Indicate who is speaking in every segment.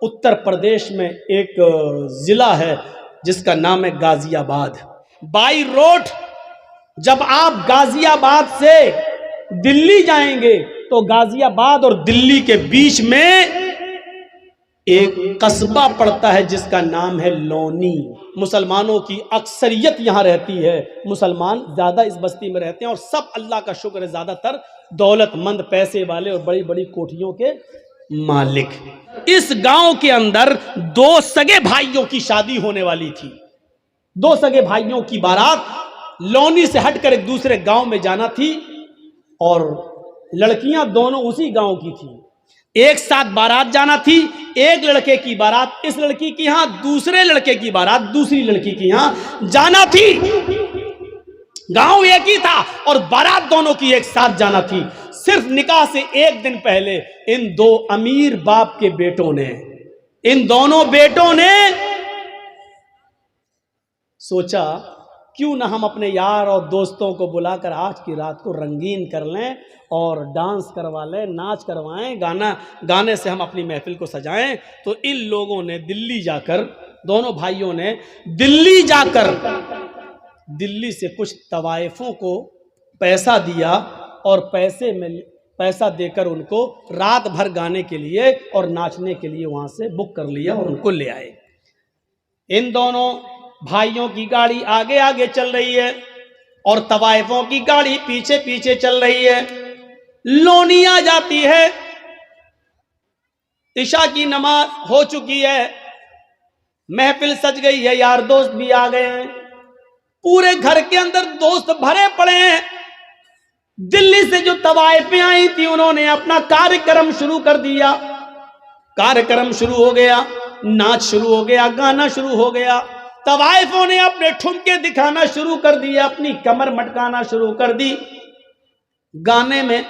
Speaker 1: اتر پردیش میں ایک ضلع ہے جس کا نام ہے غازی آباد. بائی روڈ جب آپ غازی آباد سے دلی جائیں گے تو غازی آباد اور دلی کے بیچ میں ایک قصبہ پڑتا ہے جس کا نام ہے لونی. مسلمانوں کی اکثریت یہاں رہتی ہے، مسلمان زیادہ اس بستی میں رہتے ہیں اور سب اللہ کا شکر ہے زیادہ تر دولت مند، پیسے والے اور بڑی بڑی کوٹھیوں کے مالک. اس گاؤں کے اندر دو سگے بھائیوں کی شادی ہونے والی تھی. دو سگے بھائیوں کی بارات لونی سے ہٹ کر ایک دوسرے گاؤں میں جانا تھی اور لڑکیاں دونوں اسی گاؤں کی تھی. ایک ساتھ بارات جانا تھی. ایک لڑکے کی بارات اس لڑکی کی یہاں، دوسرے لڑکے کی بارات دوسری لڑکی کی یہاں جانا تھی. گاؤں ایک ہی تھا اور بارات دونوں کی ایک ساتھ جانا تھی. صرف نکاح سے ایک دن پہلے ان دو امیر باپ کے بیٹوں نے، ان دونوں بیٹوں نے سوچا کیوں نہ ہم اپنے یار اور دوستوں کو بلا کر آج کی رات کو رنگین کر لیں اور ڈانس کروا لیں، ناچ کروائیں، گانے سے ہم اپنی محفل کو سجائیں. تو ان لوگوں نے دلی جا کر، دونوں بھائیوں نے دلی جا کر دلی سے کچھ طوائفوں کو پیسہ دیا اور پیسہ دے کر ان کو رات بھر گانے کے لیے اور ناچنے کے لیے وہاں سے بک کر لیا اور ان کو لے آئے. ان دونوں بھائیوں کی گاڑی آگے آگے چل رہی ہے اور طوائفوں کی گاڑی پیچھے پیچھے چل رہی ہے. لونی آ جاتی ہے، عشاء کی نماز ہو چکی ہے، محفل سج گئی ہے، یار دوست بھی آ گئے ہیں، پورے گھر کے اندر دوست بھرے پڑے ہیں. دلی سے جو طوائفیں آئی تھی انہوں نے اپنا کارکرم شروع کر دیا. کارکرم شروع ہو گیا، ناچ شروع ہو گیا، گانا شروع ہو گیا. طوائفوں نے اپنے ٹھمکے دکھانا شروع کر دیا، اپنی کمر مٹکانا شروع کر دی. گانے میں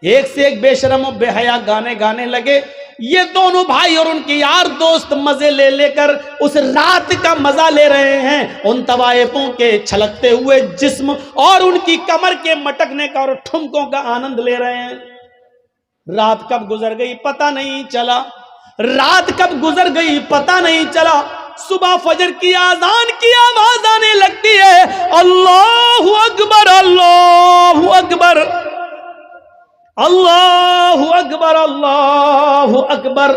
Speaker 1: ایک سے ایک بے شرم و بے حیا گانے گانے لگے. یہ دونوں بھائی اور ان کے یار دوست مزے لے لے کر اس رات کا مزہ لے رہے ہیں، ان طوائفوں کے چھلکتے ہوئے جسم اور ان کی کمر کے مٹکنے کا اور ٹھمکوں کا آنند لے رہے ہیں. رات کب گزر گئی پتہ نہیں چلا، رات کب گزر گئی پتہ نہیں چلا. صبح فجر کی آذان کی آواز آنے لگتی ہے، اللہ اکبر اللہ اکبر اللہ اکبر اللہ اکبر.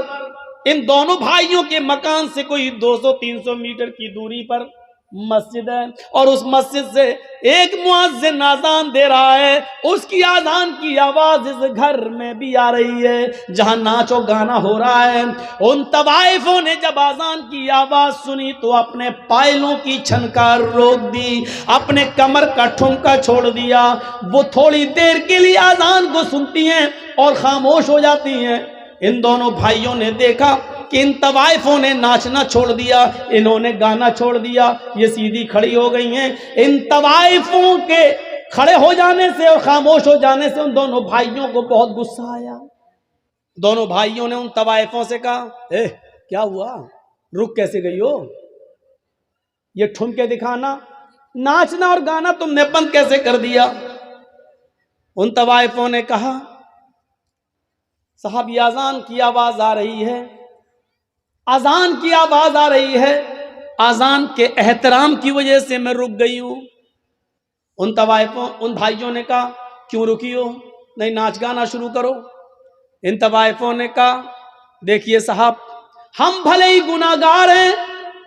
Speaker 1: ان دونوں بھائیوں کے مکان سے کوئی 200-300 میٹر کی دوری پر مسجد ہے اور اس مسجد سے ایک مؤذن اذان دے رہا ہے. اس کی اذان کی آواز اس گھر میں بھی آ رہی ہے جہاں ناچ و گانا ہو رہا ہے. ان طوائفوں نے جب اذان کی آواز سنی تو اپنے پائلوں کی چھنکار روک دی، اپنے کمر کا ٹھمکا چھوڑ دیا. وہ تھوڑی دیر کے لیے اذان کو سنتی ہیں اور خاموش ہو جاتی ہیں. ان دونوں بھائیوں نے دیکھا کہ ان طوائفوں نے ناچنا چھوڑ دیا، انہوں نے گانا چھوڑ دیا، یہ سیدھی کھڑی ہو گئی ہیں. ان طوائفوں کے کھڑے ہو جانے سے اور خاموش ہو جانے سے ان دونوں بھائیوں کو بہت غصہ آیا. دونوں بھائیوں نے ان طوائفوں سے کہا، کیا ہوا، رک کیسے گئی ہو؟ یہ ٹھمکے دکھانا، ناچنا اور گانا تم نے بند کیسے کر دیا؟ ان طوائفوں نے کہا، صاحب یہ اذان کی آواز آ رہی ہے، اذان کی آواز آ رہی ہے، اذان کے احترام کی وجہ سے میں رک گئی ہوں. ان بھائیوں نے کہا، کیوں رکی ہو؟ نہیں ناچ گانا شروع کرو. ان طوائفوں نے کہا، دیکھیے صاحب ہم بھلے ہی گناہگار ہیں،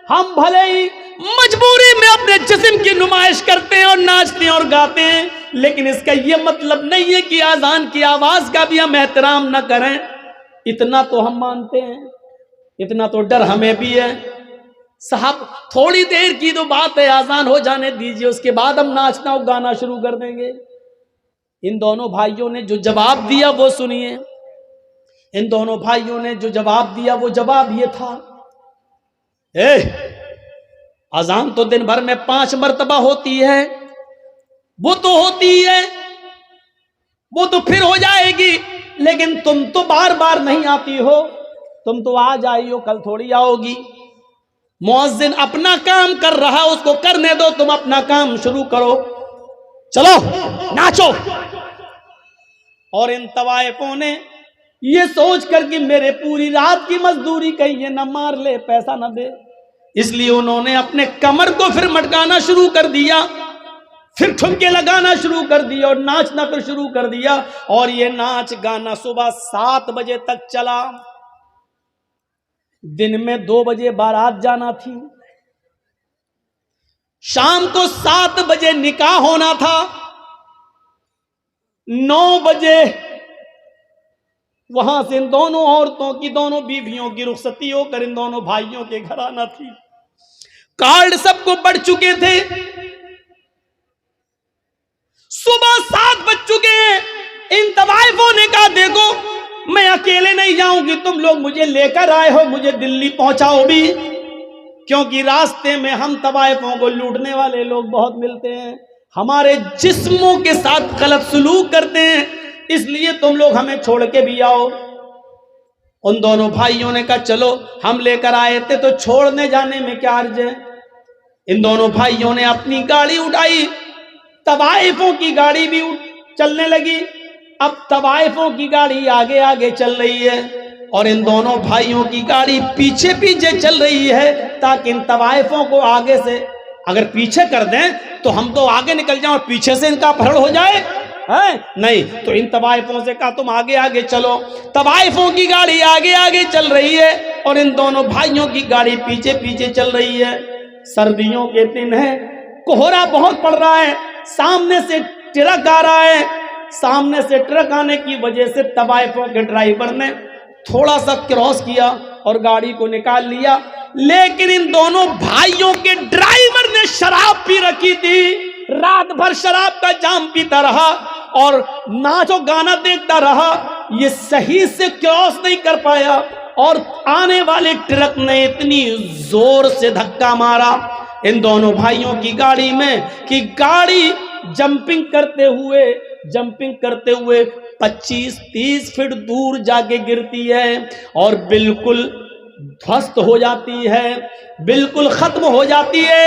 Speaker 1: ہم بھلے ہی مجبوری میں اپنے جسم کی نمائش کرتے ہیں اور ناچتے ہیں اور گاتے ہیں، لیکن اس کا یہ مطلب نہیں ہے کہ اذان کی آواز کا بھی ہم احترام نہ کریں. اتنا تو ہم مانتے ہیں، اتنا تو ڈر ہمیں بھی ہے. صاحب تھوڑی دیر کی تو بات ہے، اذان ہو جانے دیجئے، اس کے بعد ہم ناچنا اور گانا شروع کر دیں گے. ان دونوں بھائیوں نے جو جواب دیا وہ سنیے. ان دونوں بھائیوں نے جو جواب دیا وہ جواب یہ تھا، اذان تو دن بھر میں 5 مرتبہ ہوتی ہے، وہ تو ہوتی ہے، وہ تو پھر ہو جائے گی، لیکن تم تو بار بار نہیں آتی ہو، تم تو آج آئی ہو کل تھوڑی آؤ گی. مؤذن اپنا کام کر رہا، اس کو کرنے دو، تم اپنا کام شروع کرو، چلو ناچو. اور ان طوائفوں نے یہ سوچ کر کہ میرے پوری رات کی مزدوری کہیں یہ نہ مار لے، پیسہ نہ دے، اس لیے انہوں نے اپنے کمر کو پھر مٹکانا شروع کر دیا، پھر ٹھمکے لگانا شروع کر دیا اور ناچنا پھر شروع کر دیا، اور یہ ناچ گانا صبح 7 بجے تک چلا۔ دن میں 2 بجے بارات جانا تھی، شام کو 7 بجے نکاح ہونا تھا، 9 بجے وہاں سے ان دونوں عورتوں کی، دونوں بیویوں کی رخصتی ہو کر ان دونوں بھائیوں کے گھر آنا تھی۔ کارڈ سب کو بڑھ چکے تھے، صبح 7 بج چکے ہیں۔ ان طوائفوں نے کہا دیکھو میں اکیلے نہیں جاؤں گی، تم لوگ مجھے لے کر آئے ہو، مجھے دلی پہنچاؤ بھی، کیونکہ راستے میں ہم طوائفوں کو لوٹنے والے لوگ بہت ملتے ہیں، ہمارے جسموں کے ساتھ غلط سلوک کرتے ہیں، اس لیے تم لوگ ہمیں چھوڑ کے بھی آؤ۔ ان دونوں بھائیوں نے کہا چلو ہم لے کر آئے تھے تو چھوڑنے جانے میں کیا عرض ہے۔ ان دونوں بھائیوں نے اپنی گاڑی اٹھائی، طوائفوں کی گاڑی بھی چلنے لگی۔ اب طوائفوں کی گاڑی آگے آگے چل رہی ہے اور ان دونوں بھائیوں کی گاڑی پیچھے پیچھے چل رہی ہے، تاکہ ان طوائفوں کو آگے سے اگر پیچھے کر دیں تو ہم تو آگے نکل جائیں اور پیچھے سے ان کا اپہرن ہو جائے، نہیں۔ تو ان طوائفوں سے کہا تم آگے آگے چلو۔ طوائفوں کی گاڑی آگے آگے چل رہی ہے اور ان دونوں بھائیوں کی گاڑی پیچھے پیچھے چل رہی ہے۔ سردیوں کے دن ہے، کوہرا بہت پڑ رہا ہے، سامنے سے ٹرک آ رہا ہے، سامنے سے ٹرک آنے کی وجہ سے طوائفوں کے ڈرائیور نے تھوڑا سا کراس کیا اور گاڑی کو نکال لیا، لیکن ان دونوں بھائیوں کے ڈرائیور نے شراب پی رکھی تھی، رات بھر شراب کا جام پیتا رہا اور ناچ و گانا دیکھتا رہا، یہ صحیح سے کراس نہیں کر پایا اور آنے والے ٹرک نے اتنی زور سے دھکا مارا ان دونوں بھائیوں کی گاڑی میں کہ گاڑی جمپنگ کرتے ہوئے 25-30 فٹ دور جا کے گرتی ہے اور بالکل دھوست ہو جاتی ہے، بالکل ختم ہو جاتی ہے۔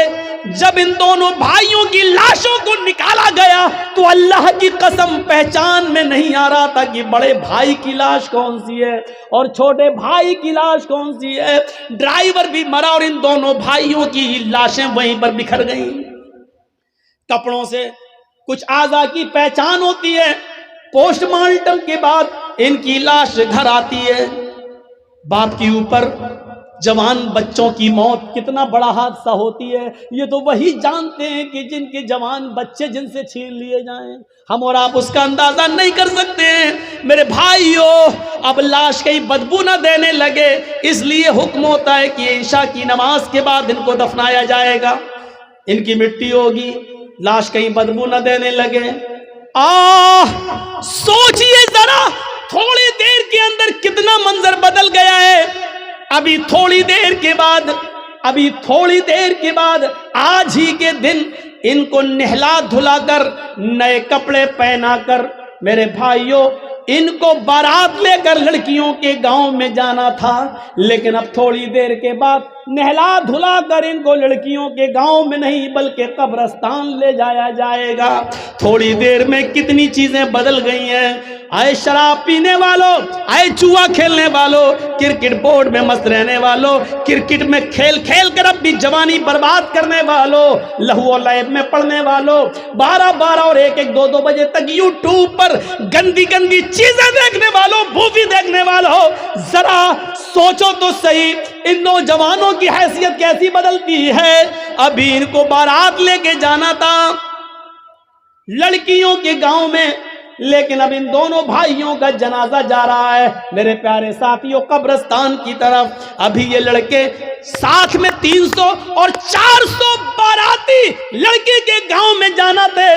Speaker 1: جب ان دونوں بھائیوں کی لاشوں کو نکالا گیا تو اللہ کی قسم پہچان میں نہیں آ رہا تھا کہ بڑے بھائی کی لاش کون سی ہے اور چھوٹے بھائی کی لاش کون سی ہے۔ ڈرائیور بھی مرا اور ان دونوں بھائیوں کی لاشیں وہیں پر بکھر گئیں۔ کپڑوں سے کچھ اعضاء کی پہچان ہوتی ہے، پوسٹ مارٹم کے بعد ان کی لاش گھر آتی ہے۔ باپ کے اوپر جوان بچوں کی موت کتنا بڑا حادثہ ہوتی ہے، یہ تو وہی جانتے ہیں کہ جن کے جوان بچے جن سے چھین لیے جائیں، ہم اور آپ اس کا اندازہ نہیں کر سکتے ہیں۔ میرے بھائیو، اب لاش کہیں بدبو نہ دینے لگے، اس لیے حکم ہوتا ہے کہ عشاء کی نماز کے بعد ان کو دفنایا جائے گا، ان کی مٹی ہوگی، لاش کہیں بدبو نہ دینے لگے۔ سوچئے ذرا تھوڑی دیر کے اندر کتنا منظر بدل گیا ہے۔ ابھی تھوڑی دیر کے بعد آج ہی کے دن ان کو نہلا دھلا کر نئے کپڑے پہنا کر میرے بھائیوں ان کو بارات لے کر لڑکیوں کے گاؤں میں جانا تھا، لیکن اب تھوڑی دیر کے بعد نہلا دھلا کر ان کو لڑکیوں کے گاؤں میں نہیں بلکہ قبرستان لے جایا جائے گا۔ تھوڑی دیر میں کتنی چیزیں بدل گئی ہیں۔ اے شراب پینے والوں، اے جوا کھیلنے والوں، کرکٹ بورڈ میں مست رہنے والوں، کرکٹ میں کھیل کھیل کر اپنی جوانی برباد کرنے والوں، لہو و لعب میں پڑنے والوں، 12 اور 1 بجے تک یوٹیوب پر گندی گندی چیزیں دیکھنے والوں، مووی دیکھنے والوں، ذرا سوچو تو صحیح ان نوجوانوں کی حیثیت کیسی بدلتی ہے۔ ابھی ان کو بارات لے کے جانا تھا لڑکیوں کے گاؤں میں، لیکن اب ان دونوں بھائیوں کا جنازہ جا رہا ہے میرے پیارے ساتھیوں قبرستان کی طرف۔ ابھی یہ لڑکے ساتھ میں 300 اور 400 باراتی لڑکی کے گاؤں میں جانا تھے،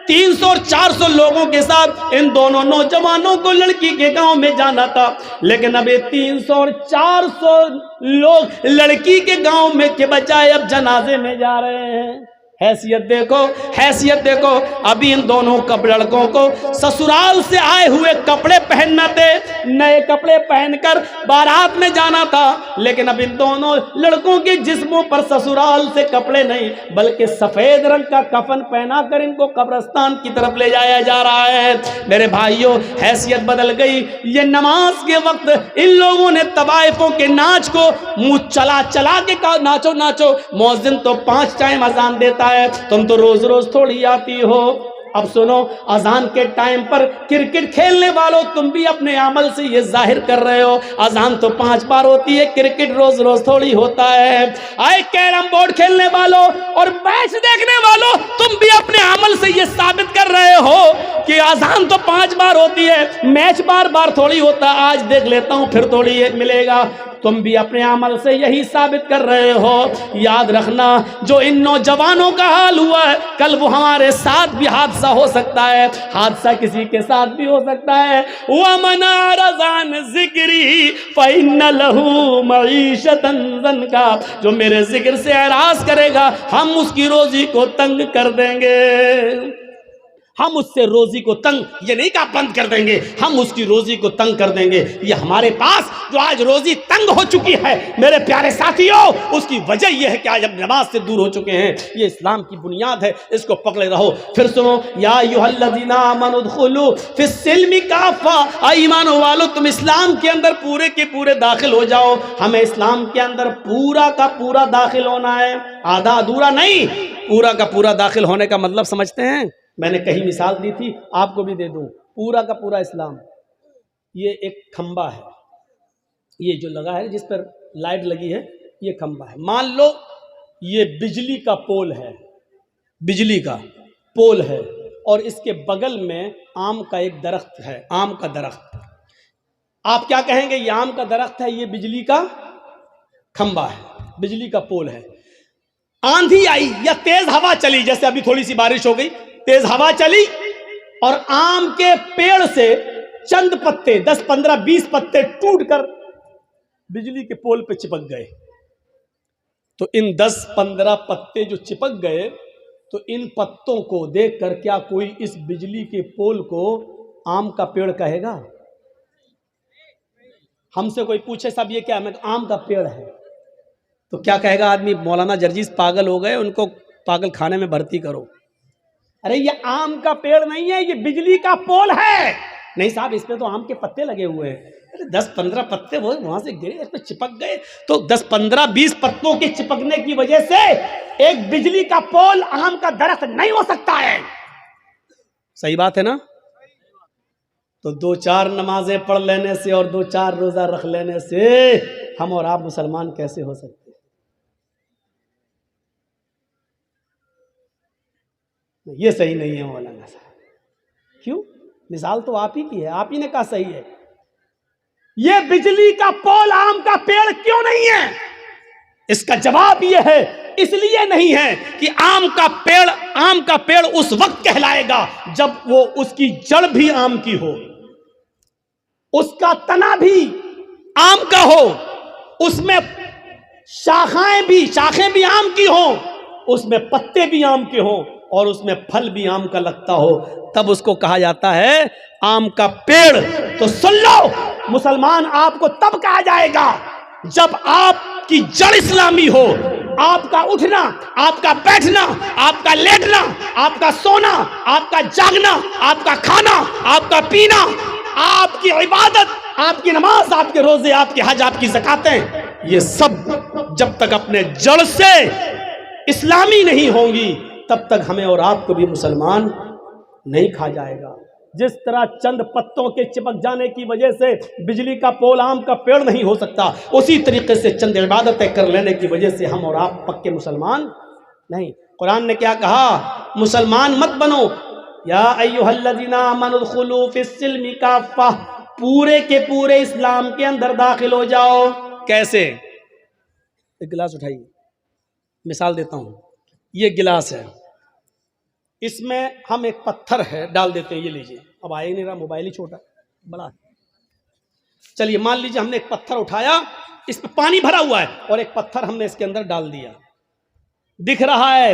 Speaker 1: 300 اور 400 لوگوں کے ساتھ ان دونوں نوجوانوں کو لڑکی کے گاؤں میں جانا تھا، لیکن اب یہ 300 اور 400 لوگ لڑکی کے گاؤں میں کے بجائے اب جنازے میں جا رہے ہیں۔ حیثیت دیکھو، حیثیت دیکھو. ابھی ان دونوں لڑکوں کو سسرال سے آئے ہوئے کپڑے پہننا تھے، نئے کپڑے پہن کر بارات میں جانا تھا، لیکن اب ان دونوں لڑکوں کے جسموں پر سسرال سے کپڑے نہیں بلکہ سفید رنگ کا کفن پہنا کر ان کو قبرستان کی طرف لے جایا جا رہا ہے. میرے بھائیوں، حیثیت بدل گئی. یہ نماز کے وقت ان لوگوں نے طوائفوں کے ناچ کو منہ چلا چلا کے کہا ناچو ناچو. مؤذن تو 5 ٹائم اذان دیتا ہے، تم تو روز روز تھوڑی آتی ہو. اب سنو، اذان کے ٹائم پر کرکٹ کھیلنے والوں تم بھی اپنے عمل سے یہ ظاہر کر رہے ہو اذان تو 5 بار ہوتی ہے، کرکٹ روز روز تھوڑی ہوتا ہے. آئے کیرم بورڈ کھیلنے والوں اور میچ دیکھنے والوں تم بھی اپنے عمل سے یہ ثابت کر رہے ہو کہ اذان تو 5 بار ہوتی ہے، میچ بار بار تھوڑی ہوتا، آج دیکھ لیتا ہوں پھر تھوڑی ملے گا. تم بھی اپنے عمل سے یہی ثابت کر رہے ہو. یاد رکھنا، جو ان نوجوانوں کا حال ہوا ہے کل وہ ہمارے ساتھ بھی حادثہ ہو سکتا ہے، حادثہ کسی کے ساتھ بھی ہو سکتا ہے. وَمَنْ أَعْرَضَ عَنْ ذِكْرِي فَإِنَّ لَهُ مَعِيشَةً ضَنْكًا. جو میرے ذکر سے اعراض کرے گا ہم اس کی روزی کو تنگ کر دیں گے. ہم اس سے روزی کو تنگ، یہ نہیں کہا بند کر دیں گے، ہم اس کی روزی کو تنگ کر دیں گے. یہ ہمارے پاس جو آج روزی تنگ ہو چکی ہے میرے پیارے ساتھیوں، اس کی وجہ یہ ہے کہ آج ہم نماز سے دور ہو چکے ہیں. یہ اسلام کی بنیاد ہے، اس کو پکڑے رہو. پھر سنو، یا ایھا الذین آمنوا ادخلوا فی السلم کافہ. ایمان والو تم اسلام کے اندر پورے کے پورے داخل ہو جاؤ. ہمیں اسلام کے اندر پورا کا پورا داخل ہونا ہے، آدھا ادھورا نہیں. پورا کا پورا داخل ہونے کا مطلب سمجھتے ہیں؟ میں نے کہیں مثال دی تھی، آپ کو بھی دے دوں. پورا کا پورا اسلام یہ ایک کھمبا ہے، یہ جو لگا ہے جس پر لائٹ لگی ہے یہ کھمبا ہے. مان لو یہ بجلی کا پول ہے، بجلی کا پول ہے، اور اس کے بغل میں آم کا ایک درخت ہے، آم کا درخت. آپ کیا کہیں گے؟ یہ آم کا درخت ہے، یہ بجلی کا کھمبا ہے، بجلی کا پول ہے. آندھی آئی یا تیز ہوا چلی، جیسے ابھی تھوڑی سی بارش ہو گئی، تیز ہوا چلی اور آم کے پیڑ سے چند پتے 10 15 20 پتے ٹوٹ کر بجلی کے پول پہ چپک گئے. تو ان 10 15 پتے جو چپک گئے تو ان پتوں کو دیکھ کر کیا کوئی اس بجلی کے پول کو آم کا پیڑ کہے گا؟ ہم سے کوئی پوچھے صاحب یہ کیا ہے، میں آم کا پیڑ ہے، تو کیا کہے گا آدمی؟ مولانا جرجیز پاگل ہو گئے، ان کو پاگل خانے میں بھرتی کرو. ارے یہ آم کا پیڑ نہیں ہے، یہ بجلی کا پول ہے. نہیں صاحب اس پہ تو آم کے پتے لگے ہوئے ہیں. 10 15 پتے وہ وہاں سے گرے، اس پہ چپک گئے. تو 10 15 20 پتوں کے چپکنے کی وجہ سے ایک بجلی کا پول آم کا درخت نہیں ہو سکتا ہے. صحیح بات ہے نا؟ تو 2-4 نمازیں پڑھ لینے سے اور 2-4 روزہ رکھ لینے سے ہم اور آپ مسلمان کیسے ہو سکتے؟ یہ صحیح نہیں ہے مولانا صاحب. کیوں؟ مثال تو آپ ہی کی ہے، آپ ہی نے کہا صحیح ہے. یہ بجلی کا پول آم کا پیڑ کیوں نہیں ہے؟ اس کا جواب یہ ہے، اس لیے نہیں ہے کہ آم کا پیڑ اس وقت کہلائے گا جب وہ اس کی جڑ بھی آم کی ہو، اس کا تنا بھی آم کا ہو، اس میں شاخیں بھی آم کی ہوں، اس میں پتے بھی آم کے ہوں اور اس میں پھل بھی آم کا لگتا ہو، تب اس کو کہا جاتا ہے آم کا پیڑ. تو سن لو مسلمان، آپ کو تب کہا جائے گا جب آپ کی جڑ اسلامی ہو. آپ کا اٹھنا، آپ کا بیٹھنا، آپ کا لیٹنا، آپ کا سونا، آپ کا جاگنا، آپ کا کھانا، آپ کا پینا، آپ کی عبادت، آپ کی نماز، آپ کے روزے، آپ کے حج، آپ کی زکاتیں، یہ سب جب تک اپنے جڑ سے اسلامی نہیں ہوں گی تب تک ہمیں اور آپ کو بھی مسلمان نہیں کھا جائے گا. جس طرح چند پتوں کے چپک جانے کی وجہ سے بجلی کا پول آم کا پیڑ نہیں ہو سکتا، اسی طریقے سے چند عبادتیں کر لینے کی وجہ سے ہم اور آپ پکے مسلمان نہیں. قرآن نے کیا کہا؟ مسلمان مت بنو، یا ایھا الذین آمنوا ادخلوا فی السلم کافہ، پورے کے پورے اسلام کے اندر داخل ہو جاؤ. کیسے؟ ایک گلاس اٹھائیے، مثال دیتا ہوں. یہ گلاس ہے، اس میں ہم ایک پتھر ہے ڈال دیتے ہیں، یہ لیجئے. اب آئے نہیں رہا، موبائل ہی چھوٹا بڑا. چلیے مان لیجئے ہم نے ایک پتھر اٹھایا، اس پہ پانی بھرا ہوا ہے اور ایک پتھر ہم نے اس کے اندر ڈال دیا. دکھ رہا ہے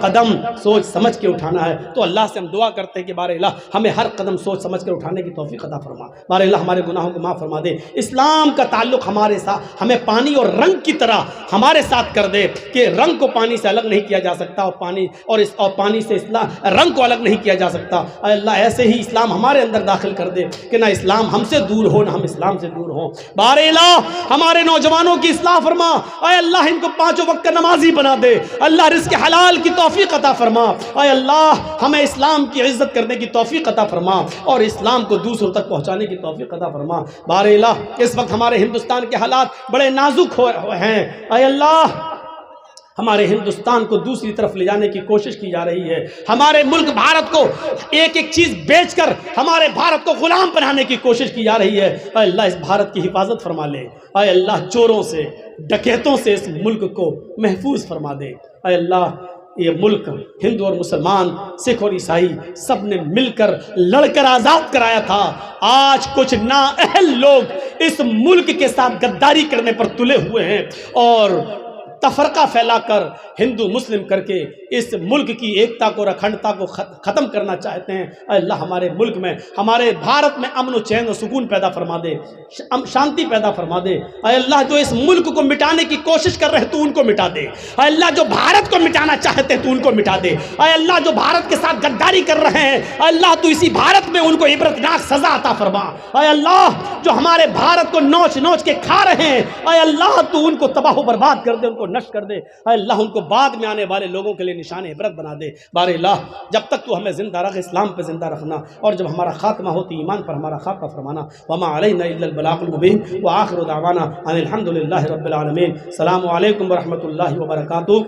Speaker 1: قدم سوچ سمجھ کے اٹھانا ہے۔ تو اللہ سے ہم دعا کرتے ہیں کہ بار الہ ہمیں ہر قدم سوچ سمجھ کر اٹھانے کی توفیق عطا فرما، بار الہ ہمارے گناہوں کو معاف فرما دے، اسلام کا تعلق ہمارے ساتھ ہمیں پانی اور رنگ کی طرح ہمارے ساتھ کر دے کہ رنگ کو پانی سے الگ نہیں کیا جا سکتا، اور پانی سے اسلام رنگ کو الگ نہیں کیا جا سکتا۔ اے اللہ ایسے ہی اسلام ہمارے اندر داخل کر دے کہ نہ اسلام ہم سے دور ہو نہ ہم اسلام سے دور ہوں۔ بار الہ ہمارے نوجوانوں کی اصلاح فرما، اے اللہ ان کو 5 وقت کا نمازی بنا دے، اللہ رزق حلال کی توفیق عطا فرما، اے اللہ ہمیں اسلام کی عزت کرنے کی توفیق عطا فرما اور اسلام کو دوسروں تک پہنچانے کی توفیق عطا فرما۔ بار الہ اس وقت ہمارے ہندوستان کے حالات بڑے نازک ہیں، اے اللہ ہمارے ہندوستان کو دوسری طرف لے جانے کی کوشش کی جا رہی ہے، ہمارے ملک بھارت کو ایک ایک چیز بیچ کر ہمارے بھارت کو غلام بنانے کی کوشش کی جا رہی ہے۔ اے اللہ اس بھارت کی حفاظت فرما لے، اے اللہ چوروں سے ڈکیتوں سے اس ملک کو محفوظ فرما دے۔ اے اللہ یہ ملک ہندو اور مسلمان، سکھ اور عیسائی سب نے مل کر لڑ کر آزاد کرایا تھا، آج کچھ نااہل لوگ اس ملک کے ساتھ غداری کرنے پر تلے ہوئے ہیں اور تفرقہ پھیلا کر ہندو مسلم کر کے اس ملک کی ایکتا کو اور اکھنڈتا کو ختم کرنا چاہتے ہیں۔ اے اللہ ہمارے ملک میں ہمارے بھارت میں امن و چین و سکون پیدا فرما دے، شانتی پیدا فرما دے۔ اے اللہ جو اس ملک کو مٹانے کی کوشش کر رہے تو ان کو مٹا دے، اے اللہ جو بھارت کو مٹانا چاہتے تو ان کو مٹا دے، اے اللہ جو بھارت کے ساتھ غداری کر رہے ہیں اے اللہ تو اسی بھارت میں ان کو عبرتناک سزا عطا فرما۔ اے اللہ جو ہمارے بھارت کو نوچ نوچ کے کھا رہے ہیں اے اللہ تو ان کو تباہ و برباد کر دے، ان کو نشٹ کر دے، اے اللہ ان کو بعد میں آنے والے لوگوں کے لیے نشان عبرت بنا دے۔ بار الہ جب تک تو ہمیں زندہ رکھ، اسلام پہ زندہ رکھنا، اور جب ہمارا خاتمہ ہوتی ایمان پر ہمارا خاتمہ فرمانا۔ وما علینا الا البلاغ المبین وآخر دعوانا ان الحمد للہ رب العالمین۔ السلام علیکم ورحمۃ اللہ وبرکاتہ۔